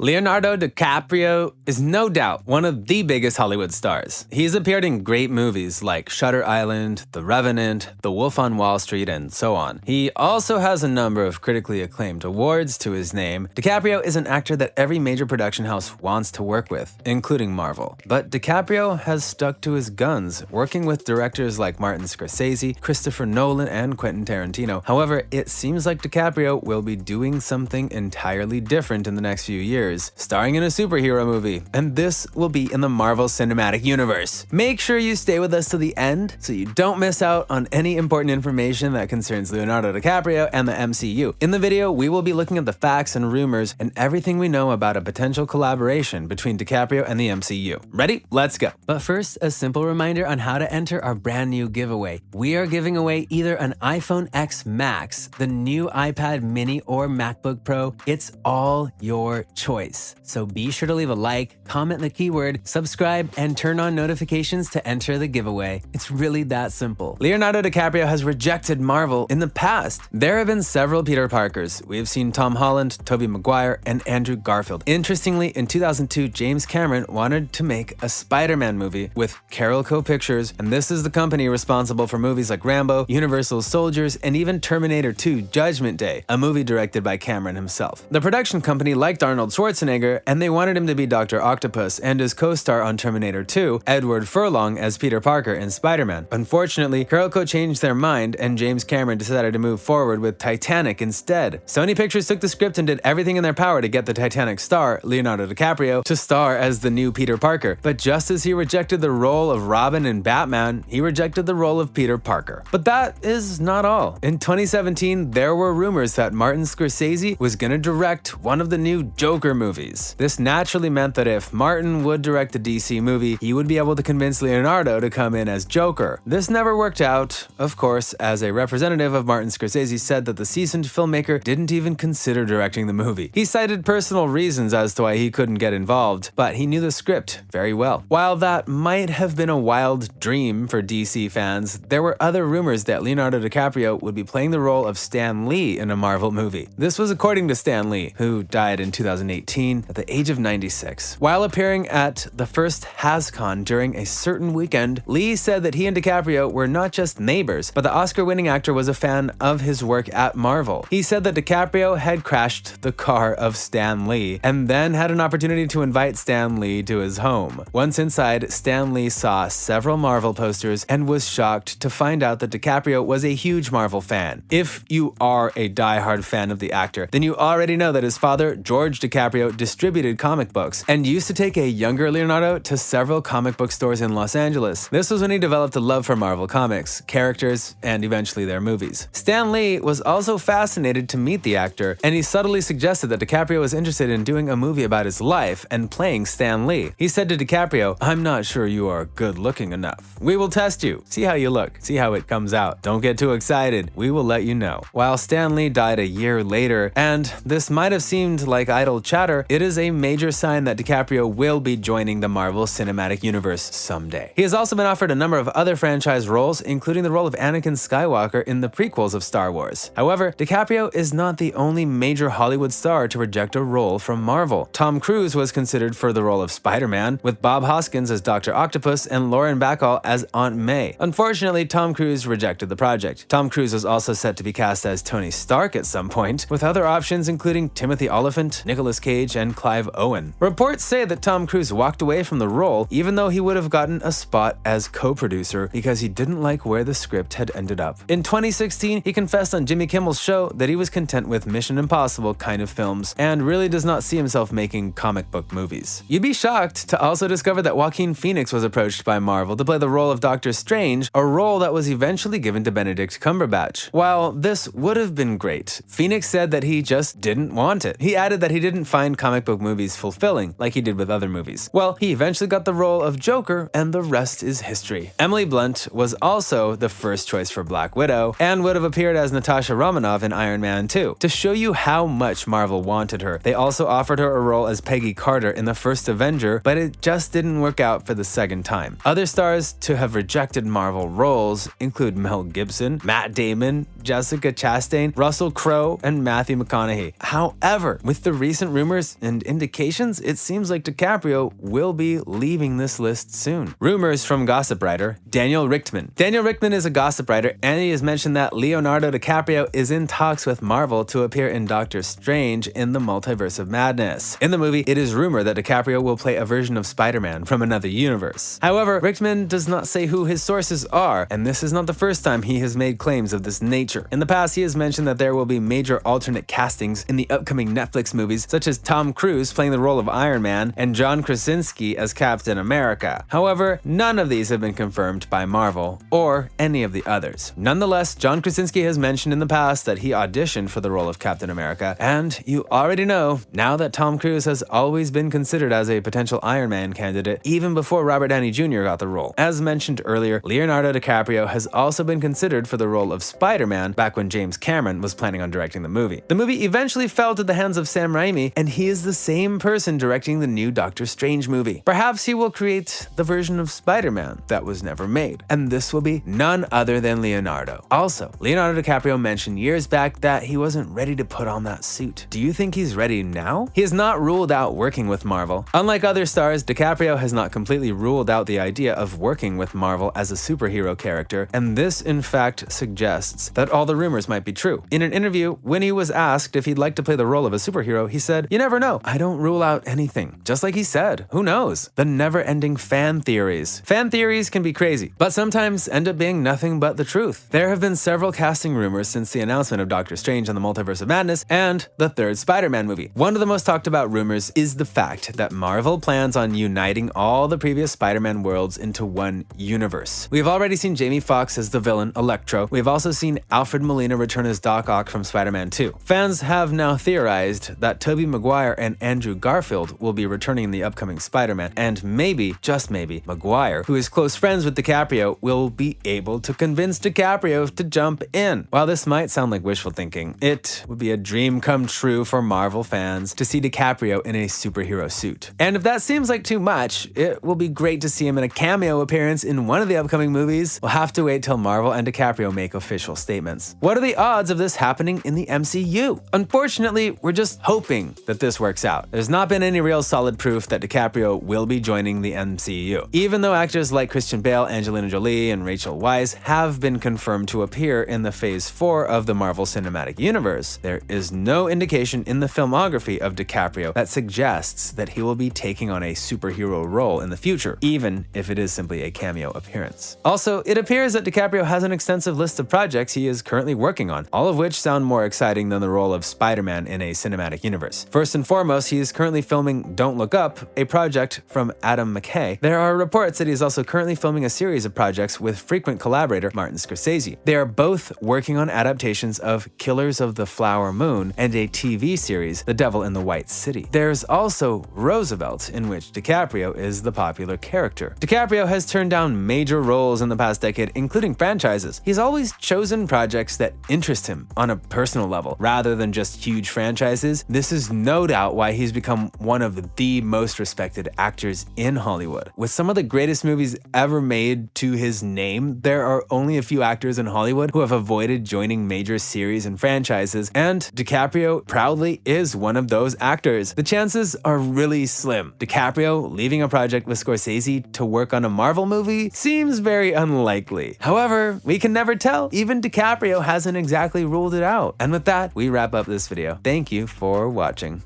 Leonardo Dicaprio is no doubt one of the biggest Hollywood stars. He's appeared in great movies like Shutter Island, The Revenant, The Wolf on Wall Street, and so on. He also has a number of critically acclaimed awards to his name. DiCaprio is an actor that every major production house wants to work with, including Marvel. But DiCaprio has stuck to his guns, working with directors like Martin Scorsese, Christopher Nolan, and Quentin Tarantino. However, it seems like DiCaprio will be doing something entirely different in the next few years, starring in a superhero movie, and this will be in the Marvel Cinematic Universe. Make sure you stay with us to the end so you don't miss out on any important information that concerns Leonardo DiCaprio and the MCU. In the video, we will be looking at the facts and rumors and everything we know about a potential collaboration between DiCaprio and the MCU. Ready? Let's go. But first, a simple reminder on how to enter our brand new giveaway. We are giving away either an iPhone X Max, the new iPad mini, or MacBook Pro. It's all your choice. So be sure to leave a like, comment the keyword, subscribe, and turn on notifications to enter the giveaway. It's really that simple. Leonardo DiCaprio has rejected Marvel in the past. There have been several Peter Parkers. We have seen Tom Holland, Tobey Maguire, and Andrew Garfield. Interestingly, in 2002, James Cameron wanted to make a Spider-Man movie with Carolco Pictures, and this is the company responsible for movies like Rambo, Universal Soldiers, and even Terminator 2: Judgment Day, a movie directed by Cameron himself. The production company liked Arnold Schwarzenegger, and they wanted him to be Dr. Octopus and his co-star on Terminator 2, Edward Furlong, as Peter Parker in Spider-Man. Unfortunately, Carolco changed their mind, and James Cameron decided to move forward with Titanic instead. Sony Pictures took the script and did everything in their power to get the Titanic star, Leonardo DiCaprio, to star as the new Peter Parker. But just as he rejected the role of Robin in Batman, he rejected the role of Peter Parker. But that is not all. In 2017, there were rumors that Martin Scorsese was gonna direct one of the new Joker movies. This naturally meant that if Martin would direct a DC movie, he would be able to convince Leonardo to come in as Joker. This never worked out, of course, as a representative of Martin Scorsese said that the seasoned filmmaker didn't even consider directing the movie. He cited personal reasons as to why he couldn't get involved, but he knew the script very well. While that might have been a wild dream for DC fans, there were other rumors that Leonardo DiCaprio would be playing the role of Stan Lee in a Marvel movie. This was according to Stan Lee, who died in 2018 at the age of 96. While appearing at the first HasCon during a certain weekend, Lee said that he and DiCaprio were not just neighbors, but the Oscar-winning actor was a fan of his work at Marvel. He said that DiCaprio had crashed the car of Stan Lee and then had an opportunity to invite Stan Lee to his home. Once inside, Stan Lee saw several Marvel posters and was shocked to find out that DiCaprio was a huge Marvel fan. If you are a die-hard fan of the actor, then you already know that his father, George DiCaprio, distributed comic books and used to take a younger Leonardo to several comic book stores in Los Angeles. This was when he developed a love for Marvel comics, characters, and eventually their movies. Stan Lee was also fascinated to meet the actor, and he subtly suggested that DiCaprio was interested in doing a movie about his life and playing Stan Lee. He said to DiCaprio, "I'm not sure you are good looking enough. We will test you, see how you look, see how it comes out. Don't get too excited, we will let you know." While Stan Lee died a year later, and this might have seemed like idle chatter, it is a major sign that DiCaprio will be joining the Marvel Cinematic Universe someday. He has also been offered a number of other franchise roles, including the role of Anakin Skywalker in the prequels of Star Wars. However, DiCaprio is not the only major Hollywood star to reject a role from Marvel. Tom Cruise was considered for the role of Spider-Man, with Bob Hoskins as Dr. Octopus and Lauren Bacall as Aunt May. Unfortunately, Tom Cruise rejected the project. Tom Cruise was also set to be cast as Tony Stark at some point, with other options including Timothy Olyphant, Nicolas Cage, and Clive Owen. Reports say that Tom Cruise walked away from the role even though he would have gotten a spot as co-producer because he didn't like where the script had ended up. In 2016, he confessed on Jimmy Kimmel's show that he was content with Mission Impossible kind of films and really does not see himself making comic book movies. You'd be shocked to also discover that Joaquin Phoenix was approached by Marvel to play the role of Doctor Strange, a role that was eventually given to Benedict Cumberbatch. While this would have been great, Phoenix said that he just didn't want it. He added that he didn't find comic book movies fulfilling like he did with other movies. Well, he eventually got the role of Joker, and the rest is history. Emily Blunt was also the first choice for Black Widow and would have appeared as Natasha Romanoff in Iron Man 2. To show you how much Marvel wanted her, they also offered her a role as Peggy Carter in the first Avenger, but it just didn't work out for the second time. Other stars to have rejected Marvel roles include Mel Gibson, Matt Damon, Jessica Chastain, Russell Crowe, and Matthew McConaughey. However, with the recent rumors rumors and indications, it seems like DiCaprio will be leaving this list soon. Rumors from gossip writer Daniel Richtman. Daniel Richtman is a gossip writer, and he has mentioned that Leonardo DiCaprio is in talks with Marvel to appear in Doctor Strange in the Multiverse of Madness. In the movie, it is rumored that DiCaprio will play a version of Spider-Man from another universe. However, Richtman does not say who his sources are, and this is not the first time he has made claims of this nature. In the past, he has mentioned that there will be major alternate castings in the upcoming Netflix movies, such as Tom Cruise playing the role of Iron Man and John Krasinski as Captain America. However, none of these have been confirmed by Marvel or any of the others. Nonetheless, John Krasinski has mentioned in the past that he auditioned for the role of Captain America, and you already know now that Tom Cruise has always been considered as a potential Iron Man candidate even before Robert Downey Jr. got the role. As mentioned earlier, Leonardo DiCaprio has also been considered for the role of Spider-Man back when James Cameron was planning on directing the movie. The movie eventually fell to the hands of Sam Raimi, and he is the same person directing the new Doctor Strange movie. Perhaps he will create the version of Spider-Man that was never made, and this will be none other than Leonardo. Also, Leonardo DiCaprio mentioned years back that he wasn't ready to put on that suit. Do you think he's ready now? He has not ruled out working with Marvel. Unlike other stars, DiCaprio has not completely ruled out the idea of working with Marvel as a superhero character, and this in fact suggests that all the rumors might be true. In an interview, when he was asked if he'd like to play the role of a superhero, he said, "You never know. I don't rule out anything." Just like he said, who knows? The never-ending fan theories. Fan theories can be crazy, but sometimes end up being nothing but the truth. There have been several casting rumors since the announcement of Doctor Strange and the Multiverse of Madness and the third Spider-Man movie. One of the most talked about rumors is the fact that Marvel plans on uniting all the previous Spider-Man worlds into one universe. We have already seen Jamie Foxx as the villain, Electro. We have also seen Alfred Molina return as Doc Ock from Spider-Man 2. Fans have now theorized that Tobey Maguire and Andrew Garfield will be returning in the upcoming Spider-Man, and maybe, just maybe, Maguire, who is close friends with DiCaprio, will be able to convince DiCaprio to jump in. While this might sound like wishful thinking, it would be a dream come true for Marvel fans to see DiCaprio in a superhero suit. And if that seems like too much, it will be great to see him in a cameo appearance in one of the upcoming movies. We'll have to wait till Marvel and DiCaprio make official statements. What are the odds of this happening in the MCU? Unfortunately, we're just hoping that this works out. There's not been any real solid proof that DiCaprio will be joining the MCU. Even though actors like Christian Bale, Angelina Jolie, and Rachel Weisz have been confirmed to appear in the Phase 4 of the Marvel Cinematic Universe, there is no indication in the filmography of DiCaprio that suggests that he will be taking on a superhero role in the future, even if it is simply a cameo appearance. Also, it appears that DiCaprio has an extensive list of projects he is currently working on, all of which sound more exciting than the role of Spider-Man in a cinematic universe. First and foremost, he is currently filming Don't Look Up, a project from Adam McKay. There are reports that he is also currently filming a series of projects with frequent collaborator Martin Scorsese. They are both working on adaptations of Killers of the Flower Moon and a TV series, The Devil in the White City. There's also Roosevelt, in which DiCaprio is the popular character. DiCaprio has turned down major roles in the past decade, including franchises. He's always chosen projects that interest him on a personal level, rather than just huge franchises. This is no doubt why he's become one of the most respected actors in Hollywood. With some of the greatest movies ever made to his name, there are only a few actors in Hollywood who have avoided joining major series and franchises, and DiCaprio proudly is one of those actors. The chances are really slim. DiCaprio leaving a project with Scorsese to work on a Marvel movie seems very unlikely. However, we can never tell. Even DiCaprio hasn't exactly ruled it out. And with that, we wrap up this video. Thank you for watching.